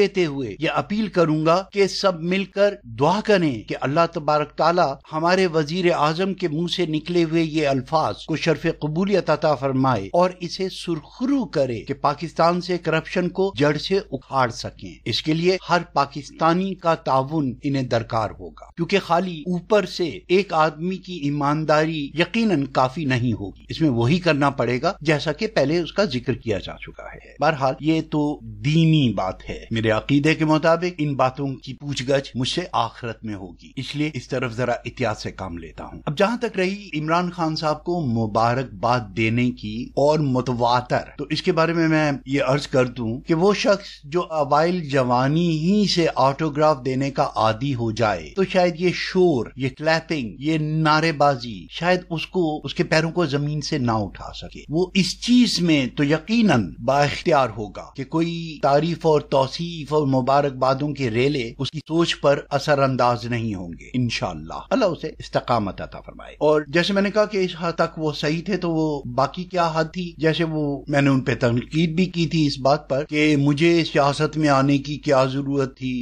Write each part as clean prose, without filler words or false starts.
دیتے ہوئے یہ اپیل کروں گا کہ سب مل کر دعا کریں کہ اللہ تبارک تعالی ہمارے وزیر اعظم کے منہ سے نکلے ہوئے یہ الفاظ کو شرف قبولیت عطا فرمائے اور اسے سرخرو کرے کہ پاکستان سے کرپشن کو جڑ سے اکھاڑ سکیں. اس کے لیے ہر پاکستانی کا تعاون انہیں درکار ہوگا، کیونکہ خالی اوپر سے ایک آدمی کی ایمانداری یقیناً کافی نہیں ہوگی. اس میں وہی کرنا پڑے گا جیسا کہ پہلے اس کا ذکر کیا جا چکا ہے. بہرحال یہ تو دینی بات ہے. میرے عقیدے کے مطابق ان باتوں کی پوچھ گچھ مجھ سے آخرت میں ہوگی، اس لیے اس طرف ذرا احتیاط سے کام لیتا ہوں. اب جہاں تک رہی عمران خان صاحب کو مبارکباد دینے کی اور متواتر، تو اس کے بارے میں یہ عرض کر دوں کہ وہ شخص جو اوائل جوانی ہی سے آٹوگراف دینے کا عادی ہو جائے تو شاید یہ شور، یہ کلیپنگ، یہ نعرے بازی شاید اس کے پیروں کو زمین سے نہ اٹھا سکے. وہ اس چیز میں تو یقیناً بااختیار ہوگا کہ کوئی تعریف اور توصیف اور مبارکبادوں کے ریلے اس کی سوچ پر اثر انداز نہیں ہوں گے. انشاءاللہ اللہ اسے استقامت عطا فرمائے. اور جیسے میں نے کہا کہ اس حد تک وہ صحیح تھے، تو وہ باقی کیا حد تھی؟ جیسے میں نے ان پہ تنقید بھی کی تھی اس بات پر کہ مجھے سیاست میں آنے کی کیا ضرورت تھی،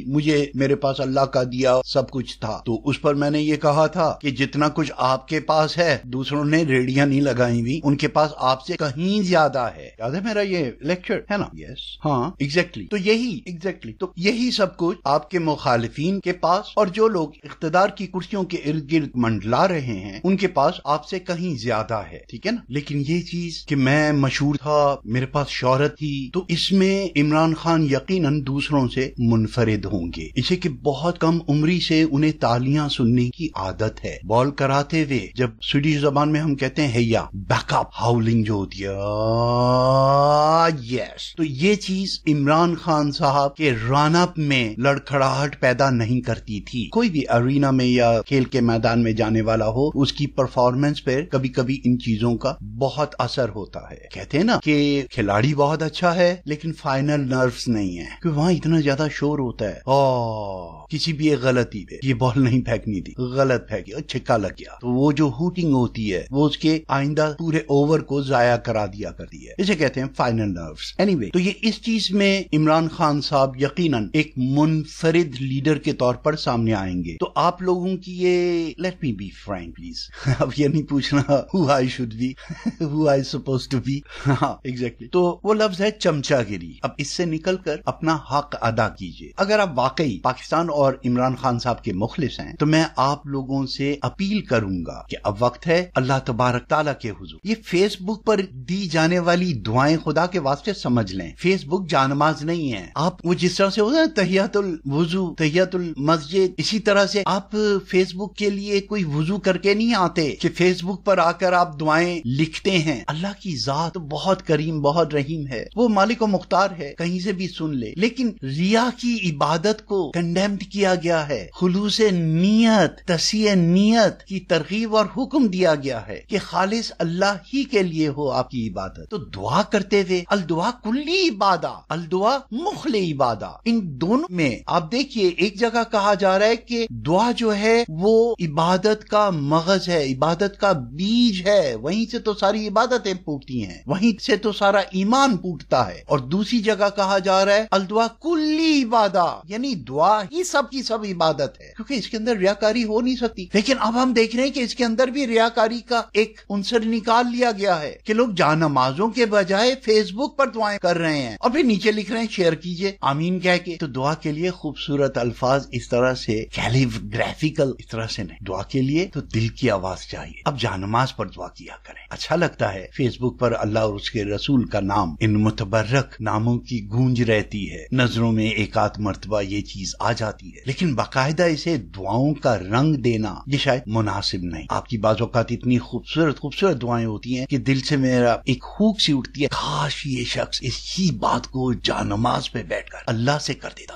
میرے پاس اللہ کا دیا سب کچھ تھا. تو اس پر میں نے یہ کہا تھا کہ جتنا کچھ آپ کے پاس ہے دوسروں نے ریڑیاں نہیں لگائی ہوئی، ان کے پاس آپ سے کہیں زیادہ ہے. یاد ہے میرا یہ لیکچر ہے نا؟ یس، ہاں ایگزیکٹلی. تو یہی سب کچھ آپ کے مخالفین کے پاس اور جو لوگ اقتدار کی کرسیوں کے ارد گرد منڈلا رہے ہیں ان کے پاس آپ سے کہیں زیادہ ہے. ٹھیک ہے نا؟ لیکن یہ چیز کہ میں مشہور تھا، میرے پاس شہرت تھی، تو اس میں عمران خان یقیناً دوسروں سے منفرد ہوں گے. اسے کہ بہت کم عمری سے انہیں تالیاں سننے کی عادت ہے. بال کراتے ہوئے جب سویڈش زبان میں ہم کہتے ہیں ہیا، بیک اپ ہاؤلنگ جو ہوتی ہے، یس، تو یہ چیز عمران خان صاحب کے رن اپ میں لڑکھڑاہٹ پیدا نہیں کرتی تھی. کوئی بھی ارینا میں یا کھیل کے میدان میں جانے والا ہو، اس کی پرفارمنس پہ کبھی کبھی ان چیزوں کا بہت اثر ہوتا ہے. کہتے ہیں نا کہ کھلاڑی بہت اچھا ہے لیکن فائنل نروس نہیں ہے، کہ وہاں اتنا زیادہ شور ہوتا ہے. کسی بھی ایک غلطی پہ یہ بال نہیں پھینکنی تھی، غلط پھینکی اور چھکا لگ گیا، تو وہ جو ہوٹنگ ہوتی ہے وہ اس کے آئندہ پورے اوور کو ضائع کرا دیا کرتی ہے. اسے کہتے ہیں فائنل نروس. اینی تو یہ اس چیز میں عمران خان صاحب یقیناً ایک منفرد لیڈر کے طور پر سامنے آئیں گے. تو آپ لوگوں کی یہ let me be frank please, اب یہ نہیں پوچھنا who I should be who I supposed to be. ہاں ایگزیکٹلی. تو وہ لفظ ہے چمچا گیری. اب اس سے نکل کر اپنا حق ادا کیجئے. اگر آپ واقعی پاکستان اور عمران خان صاحب کے مخلص ہیں تو میں آپ لوگوں سے اپیل کروں گا کہ اب وقت ہے اللہ تبارک تعالیٰ کے حضور. یہ فیس بک پر دی جانے والی دعائیں خدا کے واسطے سمجھ لیں. فیس بک جانماز نہیں ہے. آپ وہ جس طرح سے ہوتا ہے تحیات الوضو، تحیات المسجد، اسی طرح سے آپ فیس بک کے لیے کوئی وضو کر کے نہیں آتے کہ فیس بک پر آ کر آپ دعائیں لکھتے ہیں. اللہ کی ذات بہت کریم، بہت رحیم ہے، وہ مالک و مختار ہے، کہیں سے بھی سن لے. لیکن ریا کی عبادت کو کنڈیمڈ کیا گیا ہے. خلوص نیت، تصحیح نیت کی ترغیب اور حکم دیا گیا ہے کہ خالص اللہ ہی کے لیے ہو آپ کی عبادت. تو دعا کرتے ہوئے الدعا کلی عبادہ، الدعا مخل عبادہ، ان دونوں میں آپ دیکھیے ایک جگہ کہا جا رہا ہے کہ دعا جو ہے وہ عبادت کا مغز ہے، عبادت کا بیج ہے، وہیں سے تو ساری عبادتیں پھوٹتی ہیں، وہیں سے تو سارا ایمان پھوٹتا ہے. اور دوسری جگہ کہا جا رہا ہے الدعا کلی عبادہ، یعنی دعا ہی سب کی سب عبادت ہے، کیونکہ اس کے اندر ریاکاری ہو نہیں سکتی. لیکن اب ہم دیکھ رہے ہیں کہ اس کے اندر بھی ریاکاری کا ایک عنصر نکال لیا گیا ہے کہ لوگ جانمازوں کے بجائے فیس بک پر دعائیں کر رہے ہیں اور پھر نیچے لکھ رہے ہیں شیئر کیجئے آمین کہہ کے. تو دعا کے لیے خوبصورت الفاظ اس طرح سے کیلیگرافیکل اس طرح سے نہیں. دعا کے لیے تو دل کی آواز چاہیے. اب جانماز پر دعا کیا کریں. اچھا لگتا ہے فیس بک پر اللہ اور اس کے رسول کا نام، ان متبرک ناموں کی گونج رہتی ہے، نظروں میں ایک آدھ مرتبہ یہ چیز آ جاتی ہے، لیکن باقاعدہ اسے دعاؤں کا رنگ دینا یہ شاید مناسب نہیں. آپ کی بعض اوقات اتنی خوبصورت دعائیں ہوتی ہیں کہ دل سے میرا ایک ہوک سی اٹھتی ہے، کاش یہ شخص اسی بات کو جانماز پہ بیٹھ کر اللہ سے کر دیتا.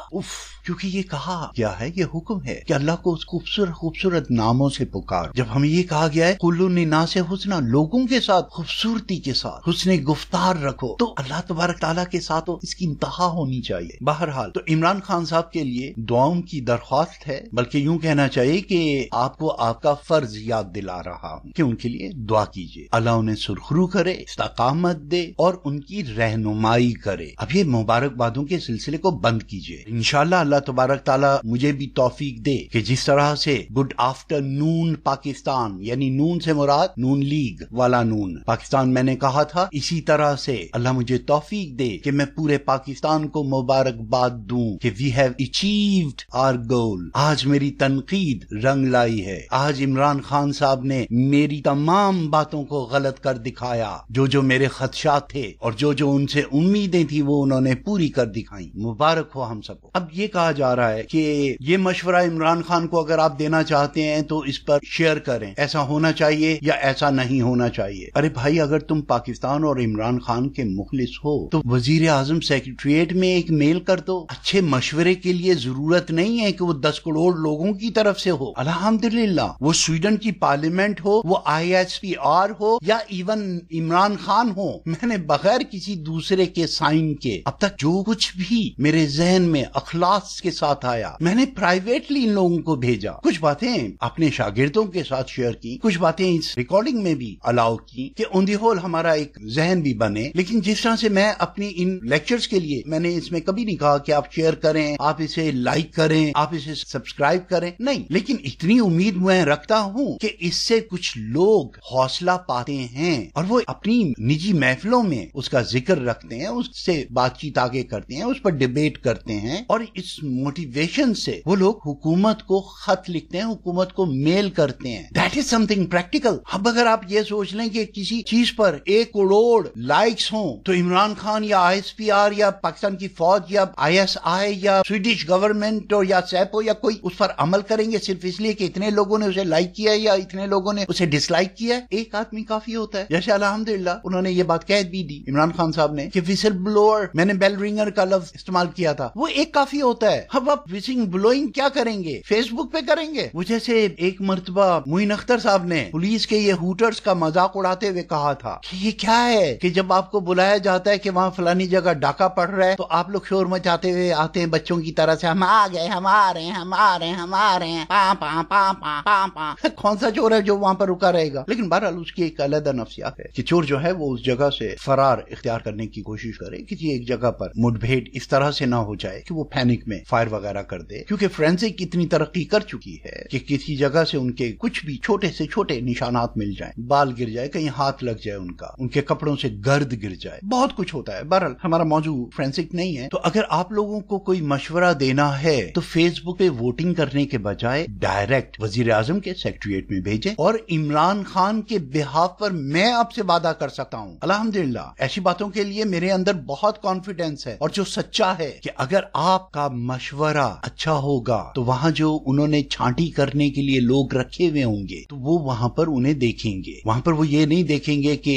کیونکہ یہ کہا گیا ہے، یہ حکم ہے کہ اللہ کو اس خوبصورت خوبصورت ناموں سے پکار. جب ہمیں یہ کہا گیا ہے قُلُّ لِلنَّاسِ حُسْنًا، لوگوں کے ساتھ خوبصورتی کے ساتھ حسن گفتار رکھو، تو اللہ تبارک تعالیٰ کے ساتھ اس کی انتہا ہونی چاہیے. بہرحال تو عمران خان صاحب کے لیے دعاؤں کی درخواست ہے، بلکہ یوں کہنا چاہیے کہ آپ کو آپ کا فرض یاد دلا رہا ہوں کہ ان کے لیے دعا کیجیے. اللہ انہیں سرخرو کرے، استقامت دے اور ان کی رہنمائی کرے. اب یہ مبارکبادوں کے سلسلے کو بند کیجیے. انشاءاللہ اللہ تبارک تعالیٰ مجھے بھی توفیق دے کہ جس طرح سے گڈ آفٹر نون پاکستان، یعنی نون سے مراد نون لیگ والا نون پاکستان میں نے کہا تھا، اسی طرح سے اللہ مجھے توفیق دے کہ میں پورے پاکستان کو مبارکباد دوں کہ وی ہیو اچیوڈ آر گول. آج میری تنقید رنگ لائی ہے. آج عمران خان صاحب نے میری تمام باتوں کو غلط کر دکھایا. جو میرے خدشات تھے اور جو ان سے امیدیں تھی وہ انہوں نے پوری کر دکھائیں. مبارک ہو ہم سب کو. اب یہ کہا جا رہا ہے کہ یہ مشورہ عمران خان کو اگر آپ دینا چاہتے ہیں تو اس پر شیئر کریں، ایسا ہونا چاہیے یا ایسا نہیں ہونا چاہیے. ارے بھائی، اگر تم پاکستان اور عمران خان کے مخلص ہو تو وزیر اعظم سیکریٹریٹ میں ایک میل کر دو. اچھے مشورے کے لیے ضرورت نہیں ہے کہ وہ 10 کروڑ لوگوں کی طرف سے ہو. الحمدللہ وہ سویڈن کی پارلیمنٹ ہو، وہ ISPR ہو یا ایون عمران خان ہو، میں نے بغیر کسی دوسرے کے سائن کے اب تک جو کچھ بھی میرے ذہن میں اخلاص کے ساتھ آیا میں نے پرائیویٹلی ان لوگوں کو بھیجا. کچھ باتیں اپنے شاگردوں کے ساتھ شیئر کی، کچھ باتیں اس ریکارڈنگ میں بھی الاؤ کی کہ آن دی ہول ہمارا ایک ذہن بھی بنے. لیکن جس طرح سے میں اپنی ان لیکچرز کے لیے میں نے اس میں کبھی نہیں کہا کہ آپ شیئر کریں، آپ اسے لائک کریں، آپ اسے سبسکرائب کریں، نہیں. لیکن اتنی امید میں رکھتا ہوں کہ اس سے کچھ لوگ حوصلہ پاتے ہیں اور وہ اپنی نجی محفلوں میں اس کا ذکر رکھتے ہیں، اس سے بات چیت آگے کرتے ہیں، اس پر ڈیبیٹ کرتے ہیں، اور اس موٹیویشن سے وہ لوگ حکومت کو خط لکھتے ہیں، حکومت کو میل کرتے ہیں. That is some thing practical. اب اگر آپ یہ سوچ لیں کہ کسی چیز پر 1 کروڑ لائکس ہوں تو عمران خان یا ISPR یا پاکستان کی فوج یا ISI یا سویڈش گورنمنٹ یا سیپو یا کوئی اس پر عمل کریں گے صرف اس لیے کہ اتنے لوگوں نے اسے لائک کیا یا اتنے لوگوں نے اسے ڈس لائک کیا. ایک آدمی کافی ہوتا ہے. جیسے الحمدللہ انہوں نے یہ بات کہہ بھی دی عمران خان صاحب نے کہ ویسل بلوئر، میں نے بیل رنگر کا لفظ استعمال کیا تھا، وہ ایک کافی ہوتا ہے. اب آپ ویسل بلوئنگ کیا کریں گے؟ فیس بک پہ کریں گے. وہ جیسے ایک مرتبہ معین اختر صاحب نے پولیس کے یہ ہوٹرز کا مذاق اڑاتے ہوئے کہا تھا کہ یہ کیا ہے کہ جب آپ کو بلایا جاتا ہے کہ وہاں فلانی جگہ ڈاکہ پڑ رہا ہے تو آپ لوگ شور مچاتے ہوئے آتے ہیں بچوں کی طرح سے، ہم آ گئے، ہم آ رہے ہیں، ہم آ رہے ہیں، ہم آ رہے ہیں، پاں پاں پاں پاں پاں پاں. کون سا چور ہے جو وہاں پر رکا رہے گا؟ لیکن بہرحال اس کی ایک علیحدہ نفسیات ہے کہ چور جو ہے وہ اس جگہ سے فرار اختیار کرنے کی کوشش کرے، کسی ایک جگہ پر مٹ بھیڑ اس طرح سے نہ ہو جائے کہ وہ پینک میں فائر وغیرہ کر دے. کیونکہ فرینسک اتنی ترقی کر چکی ہے کہ کسی جگہ سے ان کے کچھ بھی چھوٹے سے چھوٹے نشانات مل جائیں، بال گر جائے، کہیں ہاتھ لگ جائے ان کا، ان کے کپڑوں سے گرد گر جائے، بہت کچھ ہوتا ہے. بہرحال ہمارا موضوع فرینسک نہیں ہے. تو اگر آپ لوگوں کو کوئی مشورہ دینا ہے تو فیس بک پہ ووٹنگ کرنے کے بجائے ڈائریکٹ وزیر اعظم کے سیکریٹریٹ میں بھیجیں. اور عمران خان کے بہاف پر میں آپ سے وعدہ کر سکتا ہوں الحمدللہ ایسی باتوں کے لیے میرے اندر بہت کانفیڈنس ہے، اور جو سچا ہے کہ اگر آپ کا مشورہ اچھا ہوگا تو وہاں جو انہوں نے چھانٹی کرنے کے لیے لوگ رکھے ہوئے ہوں گے تو وہ وہاں پر انہیں دیکھیں گے. وہاں پر وہ یہ نہیں دیکھیں گے کہ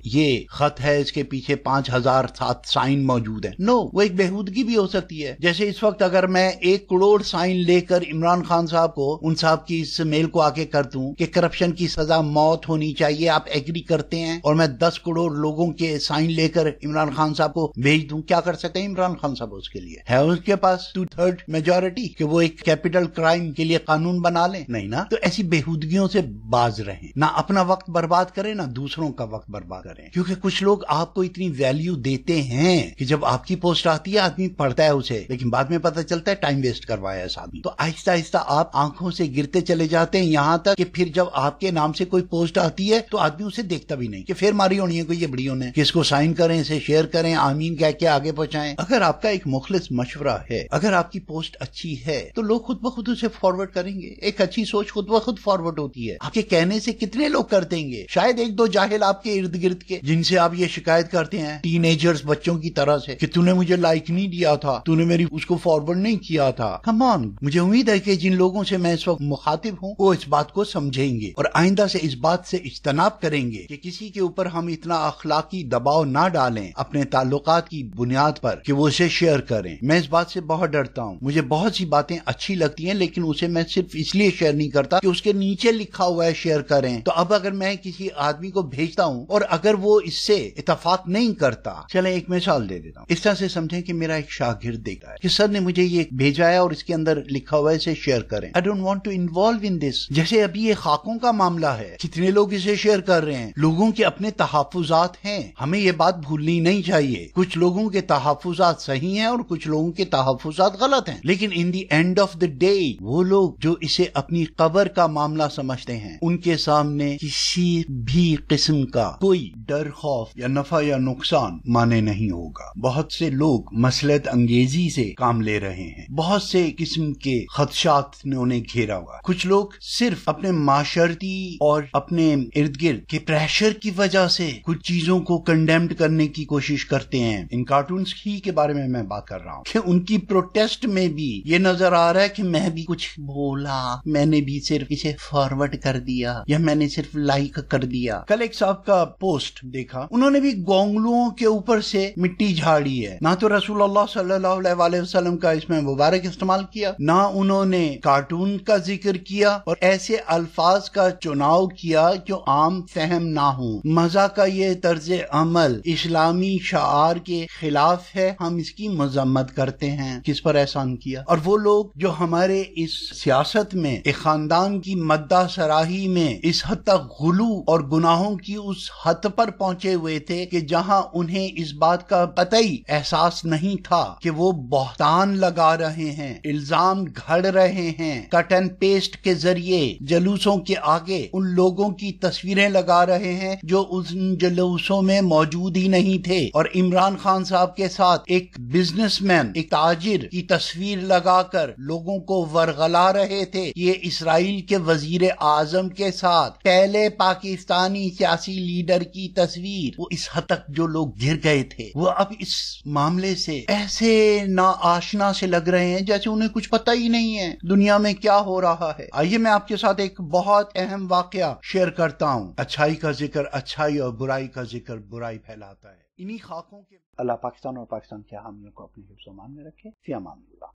یہ خط ہے، اس کے پیچھے 5000 سائن موجود ہیں. نو، وہ ایک بےہودگی بھی ہو سکتی ہے. جیسے اس وقت اگر میں 1 کروڑ سائن لے کر عمران خان صاحب کو، ان صاحب کی اس میل کو آگے کر دوں کہ کرپشن کی سزا موت ہونی چاہیے، آپ ایگری کرتے ہیں، اور میں 10 کروڑ لوگوں کے سائن لے کر عمران خان صاحب کو بھیج دوں، کیا کر سکتے ہیں عمران خان صاحب؟ اس کے لیے ہے اس کے پاس 2/3 میجورٹی کہ وہ ایک کیپٹل کرائم کے لیے قانون بنا لیں؟ نہیں نا. تو ایسی بےہودگیوں سے باز رہیں، نہ اپنا وقت برباد کریں نہ دوسروں کا وقت برباد کریں. کیونکہ کچھ لوگ آپ کو اتنی ویلیو دیتے ہیں کہ جب آپ کی پوسٹ آتی ہے آدمی پڑھتا ہے اسے، لیکن بعد میں پتہ چلتا ہے ٹائم ویسٹ کروایا اس آدمی. تو آہستہ آہستہ آپ آنکھوں سے گرتے چلے جاتے ہیں، یہاں تک کہ پھر جب آپ کے نام سے کوئی پوسٹ آتی ہے تو آدمی اسے دیکھتا بھی نہیں کہ پھر ماری ہونی ہے کوئی یہ بڑیوں نے کہ اس کو سائن کریں، اسے شیئر کریں، آمین کہہ کے آگے پہنچائیں. اگر آپ کا ایک مخلص مشورہ ہے، اگر آپ کی پوسٹ اچھی ہے تو لوگ خود بخود اسے فارورڈ کریں گے. ایک اچھی سوچ خود بخود فارورڈ ہوتی ہے. آپ کے کہنے سے کتنے لوگ کر دیں گے؟ شاید 1-2 جاہل آپ کے ارد گرد کے جن سے آپ یہ شکایت کرتے ہیں ٹین ایجرز بچوں کی طرح سے کہ تو نے مجھے لائک نہیں دیا تھا، تو نے میری اس کو فارورڈ نہیں کیا تھا. کم آن، مجھے امید ہے کہ جن لوگوں سے میں اس وقت مخاطب ہوں وہ اس بات کو سمجھیں گے اور آئندہ سے اس بات سے اجتناب کریں گے کہ کسی کے اوپر ہم اتنا اخلاقی دباؤ نہ ڈالیں اپنے تعلقات کی بنیاد پر کہ وہ اسے شیئر کریں. میں اس بات سے بہت ڈرتا ہوں. مجھے بہت سی باتیں اچھی لگتی ہیں لیکن اسے میں صرف اس لیے شیئر نہیں کرتا کہ اس کے نیچے لکھا ہوا ہے شیئر کریں. تو اب اگر میں کسی آدمی کو بھیجتا ہوں اور اگر وہ اس سے اتفاق نہیں کرتا، چلیں ایک مثال دے دیتا ہوں. اس طرح سے سمجھیں کہ میرا ایک شاگرد دیکھتا ہے کہ سر نے مجھے یہ بھیجا ہے اور اس کے اندر لکھا ہوا ہے اسے شیئر کریں. I don't want to involve in this. جیسے ابھی یہ خاکوں کا معاملہ ہے، کتنے لوگ اسے شیئر کر رہے ہیں. لوگوں کے اپنے تحفظات ہیں، ہمیں یہ بات بھولنی نہیں چاہیے. کچھ لوگوں کے تحفظات صحیح ہیں اور کچھ لوگوں کے تحفظات غلط ہیں، لیکن in the end of the day وہ لوگ جو اسے اپنی قبر کا معاملہ سمجھتے ہیں، ان کے سامنے کسی بھی قسم کا کوئی ڈر، خوف یا نفع یا نقصان مانے نہیں ہوگا. بہت سے لوگ مصلحت انگیزی سے کام لے رہے ہیں، بہت سے قسم کے خدشات نے انہیں گھیرا ہوا. کچھ لوگ صرف اپنے معاشرتی اور اپنے ارد گرد کے پریشر کی وجہ سے کچھ چیزوں کو کنڈیمڈ کرنے کی کوشش کرتے ہیں. ان کارٹونز ہی کے بارے میں بات کر رہا ہوں کہ ان کی پروٹیسٹ میں بھی یہ نظر آ رہا ہے کہ میں بھی کچھ بولا، میں نے بھی صرف اسے فارورڈ کر دیا یا میں نے صرف لائک کر دیا. کل ایک صاحب کا پوسٹ دیکھا، انہوں نے بھی گونگلوں کے اوپر سے مٹی جھاڑی ہے. نہ تو رسول اللہ صلی اللہ علیہ وسلم کا اس میں مبارک استعمال کیا، نہ انہوں نے کارٹون کا ذکر کیا اور ایسے الفاظ کا چناؤ کیا جو عام فہم نہ ہوں. مزہ کا یہ طرز عمل اسلامی شعار کے خلاف ہے، ہم اس کی مذمت کرتے ہیں. کس پر احسان کیا؟ اور وہ لوگ جو ہمارے اس سیاست میں ایک خاندان کی مدہ سراہی میں اس حد تک غلو اور گناہوں کی اس حد پر پہنچے ہوئے تھے کہ جہاں انہیں اس بات کا قطعی احساس نہیں تھا کہ وہ بہتان لگا رہے ہیں، الزام گھڑ رہے ہیں، کٹ اینڈ پیسٹ کے ذریعے جلوسوں کے آگے ان لوگوں کی تصویریں لگا رہے ہیں جو ان جلوسوں میں موجود ہی نہیں تھے، اور عمران خان صاحب کے ساتھ ایک بزنس مین، ایک تاجر کی تصویر لگا کر لوگوں کو ورغلا رہے تھے. یہ اسرائیل کے وزیر اعظم کے ساتھ پہلے پاکستانی سیاسی لیڈر کی تصویر. وہ اس حد تک جو لوگ گر گئے تھے وہ اب اس معاملے سے ایسے نا آشنا سے لگ رہے ہیں جیسے انہیں کچھ پتہ ہی نہیں ہے دنیا میں کیا ہو رہا ہے. آئیے میں آپ کے ساتھ ایک بہت اہم واقعہ شیئر کرتا ہوں. اچھائی کا ذکر اچھائی اور برائی کا ذکر برائی پھیلاتا ہے. انہی خاکوں کے اللہ پاکستان اور پاکستان کے حامیوں کو اپنے حفظ و امان میں رکھے. فی امان اللہ.